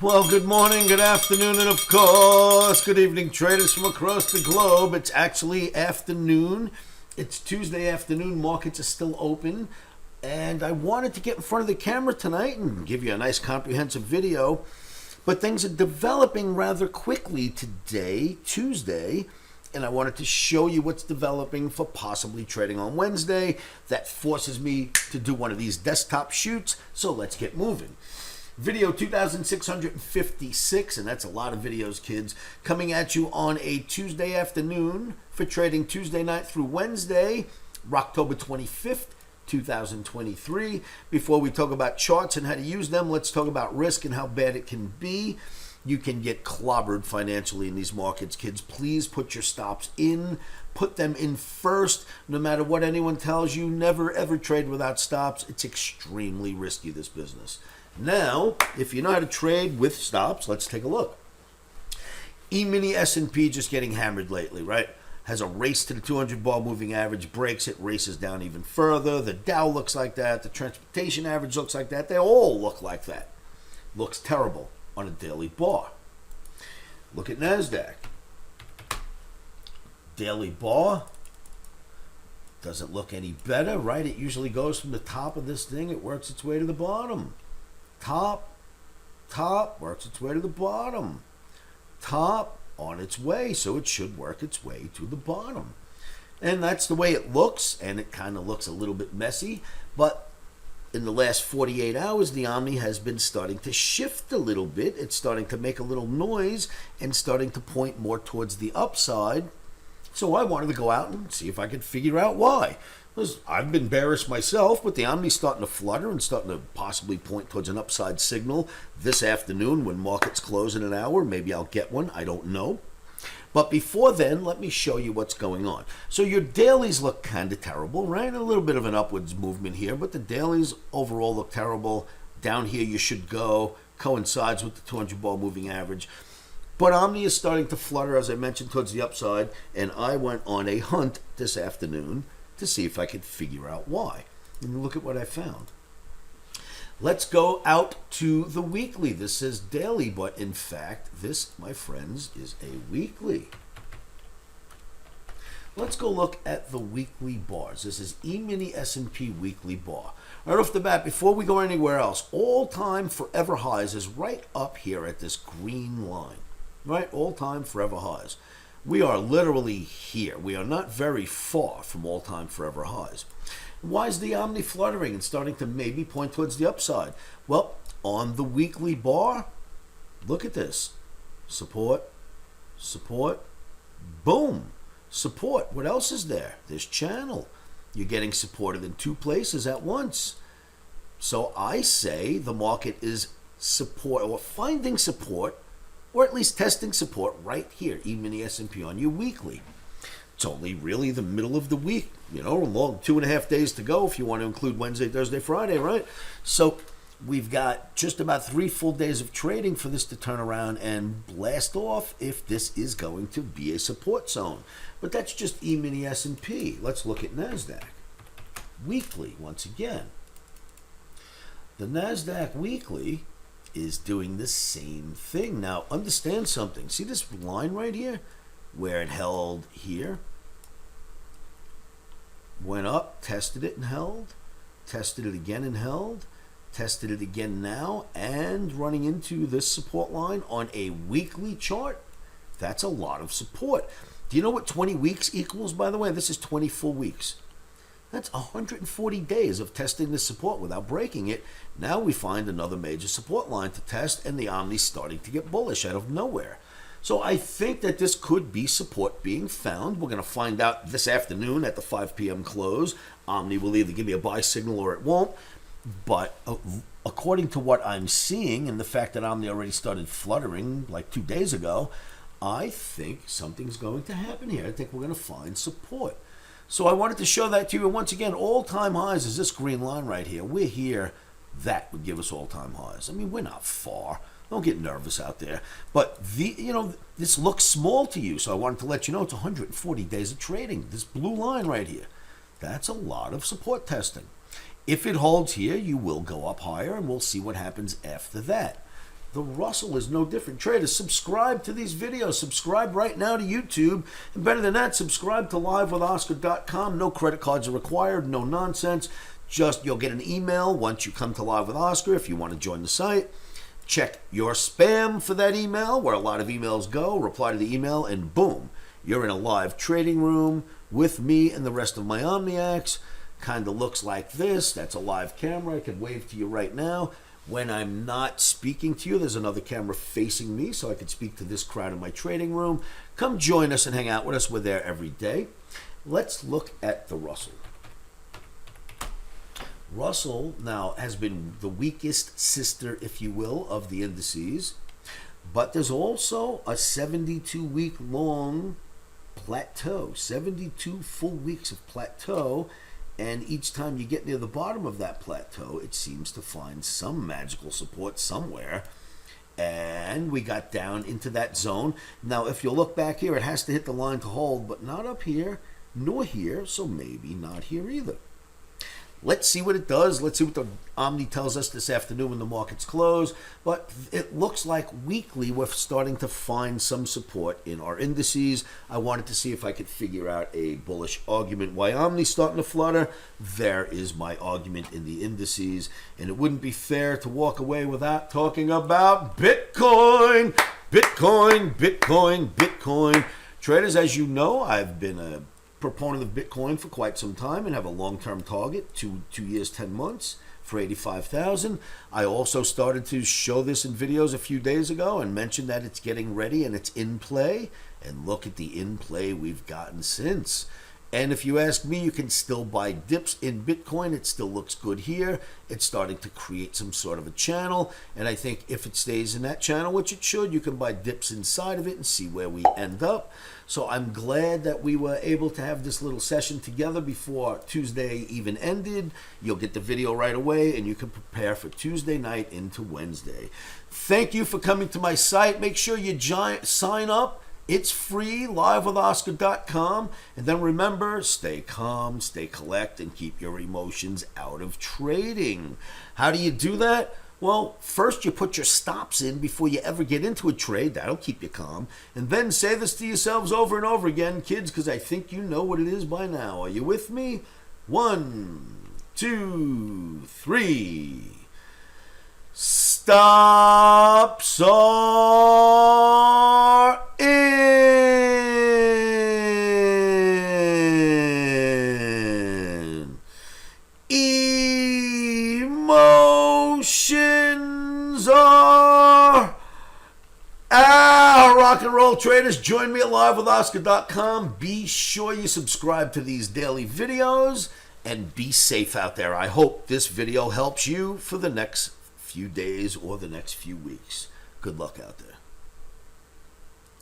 Well, good morning, good afternoon, and of course, good evening, traders from across the globe. It's actually afternoon. It's Tuesday afternoon. Markets are still open. And I wanted to get in front of the camera tonight and give you a nice comprehensive video. But things are developing rather quickly today, Tuesday. And I wanted to show you what's developing for possibly trading on Wednesday. That forces me to do one of these desktop shoots. So let's get moving. Video 2656, and that's a lot of videos, kids, coming at you on a Tuesday afternoon for trading Tuesday night through Wednesday, October 25th, 2023. Before we talk about charts and how to use them, let's talk about risk and how bad it can be. You can get clobbered financially in these markets, kids. Please put your stops in. Put them in first. No matter what anyone tells you, never ever trade without stops. It's extremely risky, this business. Now, if you know how to trade with stops, let's take a look. E-mini S&P just getting hammered lately, right? Has a race to the 200-bar moving average, breaks it, races down even further. The Dow looks like that. The transportation average looks like that. They all look like that. Looks terrible on a daily bar. Look at NASDAQ. Daily bar doesn't look any better, right? It usually goes from the top of this thing. It works its way to the bottom. Top, works its way to the bottom. Top, on its way, so it should work its way to the bottom. And that's the way it looks, and it kind of looks a little bit messy, but in the last 48 hours, the OMNI has been starting to shift a little bit. It's starting to make a little noise and starting to point more towards the upside. So I wanted to go out and see if I could figure out why. Because I've been bearish myself, but the OMNI's starting to flutter and starting to possibly point towards an upside signal this afternoon when markets close in an hour. Maybe I'll get one. I don't know. But before then, let me show you what's going on. So your dailies look kind of terrible, right? A little bit of an upwards movement here, but the dailies overall look terrible. Down here you should go. Coincides with the 200-bar moving average. But OMNI is starting to flutter, as I mentioned, towards the upside. And I went on a hunt this afternoon to see if I could figure out why. And look at what I found. Let's go out to the weekly. This says daily, but in fact, this, my friends, is a weekly. Let's go look at the weekly bars. This is E-mini S&P weekly bar. Right off the bat, before we go anywhere else, all-time forever highs is right up here at this green line. Right? All-time forever highs. We are literally here. We are not very far from all-time forever highs. Why is the OMNI fluttering and starting to maybe point towards the upside? Well, on the weekly bar, look at this. Support, support, boom. Support. What else is there? There's channel. You're getting supported in two places at once. So I say the market is support or finding support, or at least testing support right here, E-mini S&P on your weekly. It's only really the middle of the week, long 2.5 days to go if you want to include Wednesday, Thursday, Friday, right? So we've got just about 3 full days of trading for this to turn around and blast off if this is going to be a support zone. But that's just E-mini S&P. Let's look at NASDAQ. Weekly, once again. The NASDAQ weekly is doing the same thing. Now, understand something. See this line right here? Where it held here? Went up, tested it and held. Tested it again and held. Tested it again now. And running into this support line on a weekly chart. That's a lot of support. Do you know what 20 weeks equals, by the way? This is 20 full weeks. That's 140 days of testing this support without breaking it. Now we find another major support line to test, and the OMNI's starting to get bullish out of nowhere. So I think that this could be support being found. We're going to find out this afternoon at the 5 p.m. close. OMNI will either give me a buy signal or it won't. But according to what I'm seeing and the fact that OMNI already started fluttering like 2 days ago, I think something's going to happen here. I think we're going to find support. So I wanted to show that to you. And once again, all-time highs is this green line right here. We're here. That would give us all-time highs. I mean, we're not far. Don't get nervous out there. But this looks small to you. So I wanted to let you know it's 140 days of trading. This blue line right here. That's a lot of support testing. If it holds here, you will go up higher, and we'll see what happens after that. The Russell is no different. Traders, subscribe to these videos. Subscribe right now to YouTube. And better than that, subscribe to livewithoscar.com. No credit cards are required. No nonsense. Just you'll get an email once you come to Live with Oscar if you want to join the site. Check your spam for that email, where a lot of emails go. Reply to the email, and boom, you're in a live trading room with me and the rest of my Omniacs. Kind of looks like this. That's a live camera. I could wave to you right now. When I'm not speaking to you, there's another camera facing me, so I could speak to this crowd in my trading room. Come join us and hang out with us. We're there every day. Let's look at the Russell. Russell now has been the weakest sister, if you will, of the indices, but there's also a 72-week long plateau, 72 full weeks of plateau. And each time you get near the bottom of that plateau, it seems to find some magical support somewhere. And we got down into that zone. Now, if you look back here, it has to hit the line to hold, but not up here, nor here, so maybe not here either. Let's see what it does. Let's see what the Omni tells us this afternoon when the markets close. But it looks like weekly we're starting to find some support in our indices. I wanted to see if I could figure out a bullish argument. Why Omni's starting to flutter? There is my argument in the indices. And it wouldn't be fair to walk away without talking about Bitcoin. Bitcoin, Bitcoin, Bitcoin. Traders, as you know, I've been a proponent of Bitcoin for quite some time and have a long-term target, 2 years, 10 months for 85,000. I also started to show this in videos a few days ago and mentioned that it's getting ready and it's in play. And look at the in play we've gotten since. And if you ask me, you can still buy dips in Bitcoin. It still looks good here. It's starting to create some sort of a channel. And I think if it stays in that channel, which it should, you can buy dips inside of it and see where we end up. So I'm glad that we were able to have this little session together before Tuesday even ended. You'll get the video right away and you can prepare for Tuesday night into Wednesday. Thank you for coming to my site. Make sure you sign up. It's free, livewithoscar.com. And then remember, stay calm, stay collect, and keep your emotions out of trading. How do you do that? Well, first you put your stops in before you ever get into a trade. That'll keep you calm. And then say this to yourselves over and over again, kids, because I think you know what it is by now. Are you with me? 1, 2, 3. Stops are in. Emotions are out. Rock and roll, traders. Join me at livewithoscar.com. Be sure you subscribe to these daily videos and be safe out there. I hope this video helps you for the next few days or the next few weeks. Good luck out there.